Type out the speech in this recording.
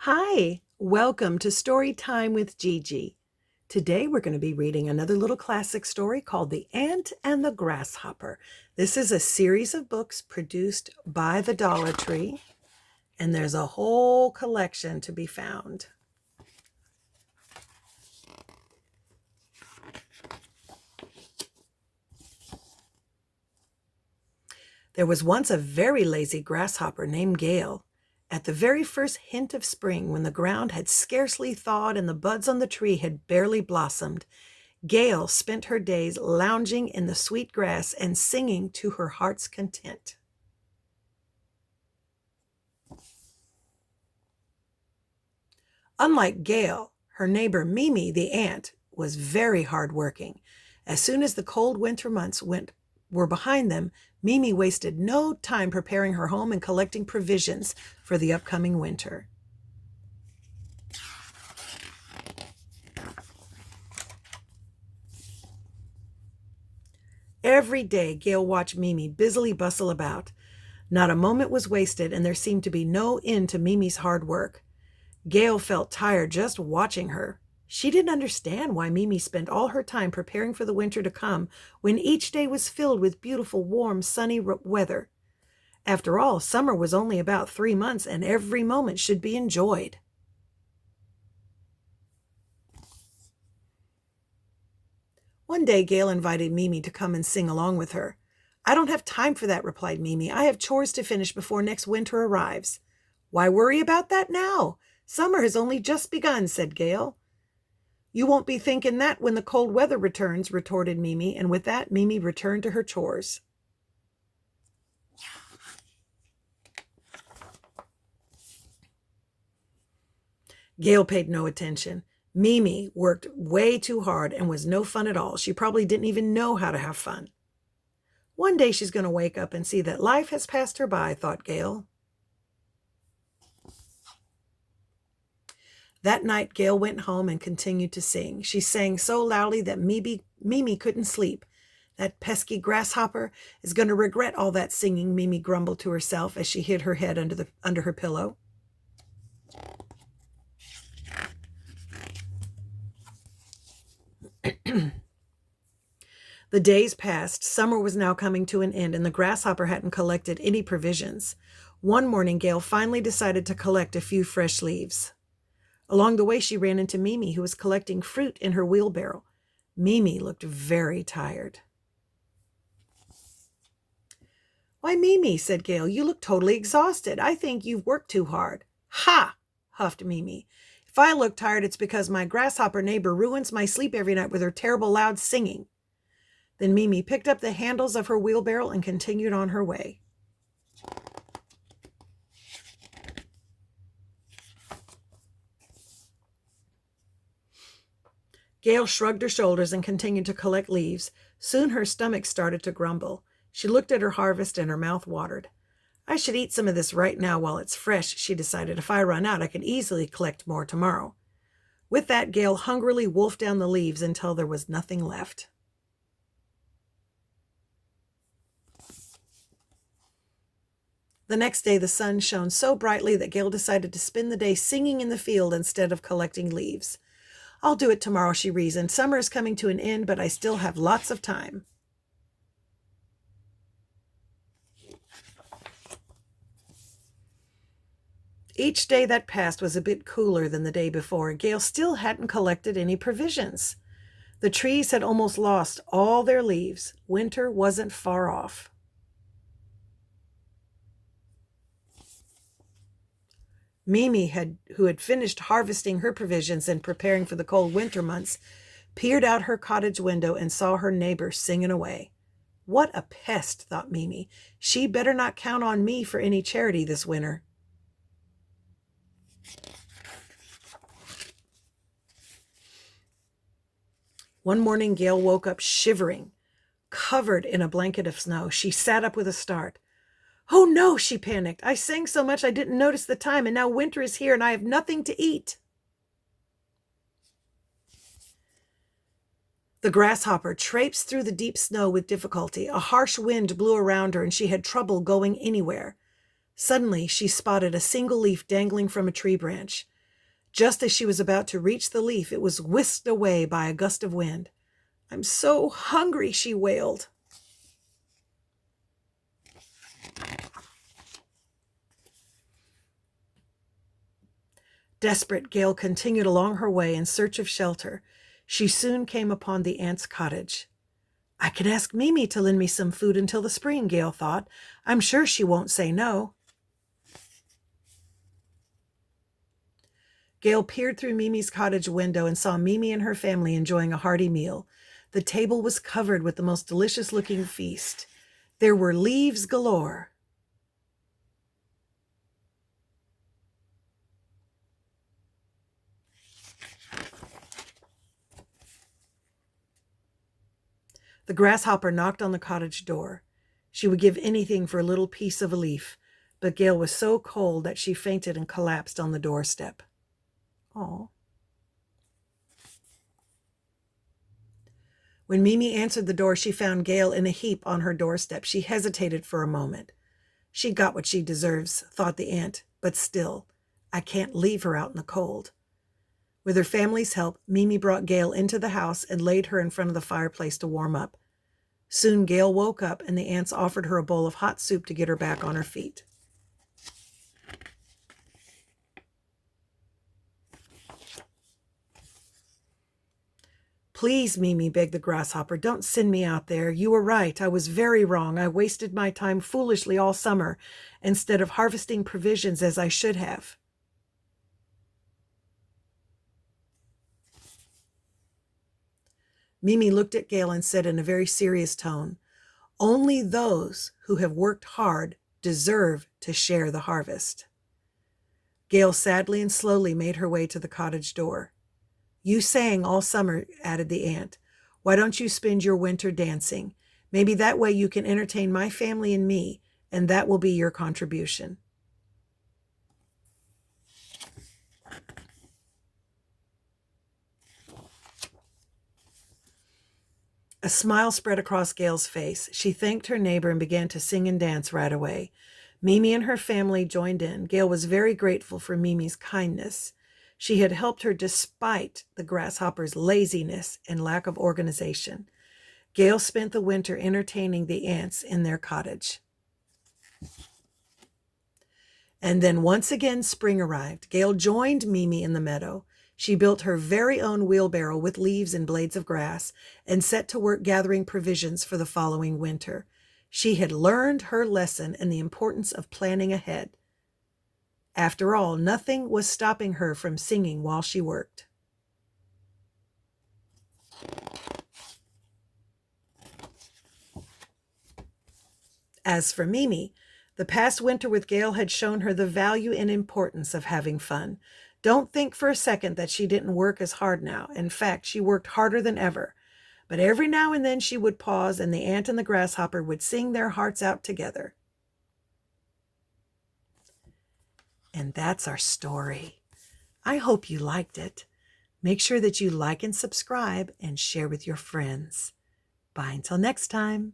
Hi, welcome to Story Time with Gigi. Today we're going to be reading another little classic story called The Ant and the Grasshopper. This is a series of books produced by the Dollar Tree, and there's a whole collection to be found. There was once a very lazy grasshopper named Gale. At the very first hint of spring, when the ground had scarcely thawed and the buds on the tree had barely blossomed, Gale spent her days lounging in the sweet grass and singing to her heart's content. Unlike Gale, her neighbor Mimi the ant was very hard-working. As soon as the cold winter months were behind them, Mimi wasted no time preparing her home and collecting provisions for the upcoming winter. Every day, Gale watched Mimi busily bustle about. Not a moment was wasted, and there seemed to be no end to Mimi's hard work. Gale felt tired just watching her. She didn't understand why Mimi spent all her time preparing for the winter to come when each day was filled with beautiful, warm, sunny weather. After all, summer was only about 3 months, and every moment should be enjoyed. One day, Gale invited Mimi to come and sing along with her. "I don't have time for that," replied Mimi. "I have chores to finish before next winter arrives." "Why worry about that now? Summer has only just begun," said Gale. "You won't be thinking that when the cold weather returns," retorted Mimi, and with that, Mimi returned to her chores. Gale paid no attention. Mimi worked way too hard and was no fun at all. She probably didn't even know how to have fun. One day she's going to wake up and see that life has passed her by, thought Gale. That night, Gale went home and continued to sing. She sang so loudly that Mimi couldn't sleep. "That pesky grasshopper is going to regret all that singing," Mimi grumbled to herself as she hid her head under her pillow. The days passed. Summer was now coming to an end, and the grasshopper hadn't collected any provisions. One morning, Gale finally decided to collect a few fresh leaves. Along the way, she ran into Mimi, who was collecting fruit in her wheelbarrow. Mimi looked very tired. "Why, Mimi," said Gale, "you look totally exhausted. I think you've worked too hard." "Ha!" huffed Mimi. "If I look tired, it's because my grasshopper neighbor ruins my sleep every night with her terrible loud singing." Then Mimi picked up the handles of her wheelbarrow and continued on her way. Gale shrugged her shoulders and continued to collect leaves. Soon her stomach started to grumble. She looked at her harvest and her mouth watered. "I should eat some of this right now while it's fresh," she decided. "If I run out, I can easily collect more tomorrow." With that, Gale hungrily wolfed down the leaves until there was nothing left. The next day, the sun shone so brightly that Gale decided to spend the day singing in the field instead of collecting leaves. "I'll do it tomorrow," she reasoned. "Summer is coming to an end, but I still have lots of time." Each day that passed was a bit cooler than the day before. Gale still hadn't collected any provisions. The trees had almost lost all their leaves. Winter wasn't far off. Mimi, who had finished harvesting her provisions and preparing for the cold winter months, peered out her cottage window and saw her neighbor singing away. "What a pest," thought Mimi. "She better not count on me for any charity this winter." One morning, Gale woke up shivering, covered in a blanket of snow. She sat up with a start. "Oh no," she panicked. "I sang so much I didn't notice the time, and now winter is here and I have nothing to eat." The grasshopper traipsed through the deep snow with difficulty. A harsh wind blew around her and she had trouble going anywhere. Suddenly, she spotted a single leaf dangling from a tree branch. Just as she was about to reach the leaf, it was whisked away by a gust of wind. "I'm so hungry," she wailed. Desperate, Gale continued along her way in search of shelter. She soon came upon the ants' cottage. "I can ask Mimi to lend me some food until the spring," Gale thought. "I'm sure she won't say no." Gale peered through Mimi's cottage window and saw Mimi and her family enjoying a hearty meal. The table was covered with the most delicious-looking feast. There were leaves galore. The grasshopper knocked on the cottage door. She would give anything for a little piece of a leaf, but Gale was so cold that she fainted and collapsed on the doorstep. Oh. When Mimi answered the door, she found Gale in a heap on her doorstep. She hesitated for a moment. "She got what she deserves," thought the ant, "but still, I can't leave her out in the cold." With her family's help, Mimi brought Gale into the house and laid her in front of the fireplace to warm up. Soon Gale woke up, and the ants offered her a bowl of hot soup to get her back on her feet. "Please, Mimi," begged the grasshopper, "don't send me out there. You were right. I was very wrong. I wasted my time foolishly all summer instead of harvesting provisions as I should have." Mimi looked at Gale and said in a very serious tone, "Only those who have worked hard deserve to share the harvest." Gale sadly and slowly made her way to the cottage door. "You sang all summer," added the ant. "Why don't you spend your winter dancing? Maybe that way you can entertain my family and me, and that will be your contribution." A smile spread across Gale's face. She thanked her neighbor and began to sing and dance right away. Mimi and her family joined in. Gale was very grateful for Mimi's kindness. She had helped her despite the grasshopper's laziness and lack of organization. Gale spent the winter entertaining the ants in their cottage. And then once again spring arrived. Gale joined Mimi in the meadow. She built her very own wheelbarrow with leaves and blades of grass and set to work gathering provisions for the following winter. She had learned her lesson and the importance of planning ahead. After all, nothing was stopping her from singing while she worked. As for Mimi, the past winter with Gale had shown her the value and importance of having fun. Don't think for a second that she didn't work as hard now. In fact, she worked harder than ever. But every now and then she would pause, and the ant and the grasshopper would sing their hearts out together. And that's our story. I hope you liked it. Make sure that you like and subscribe and share with your friends. Bye until next time.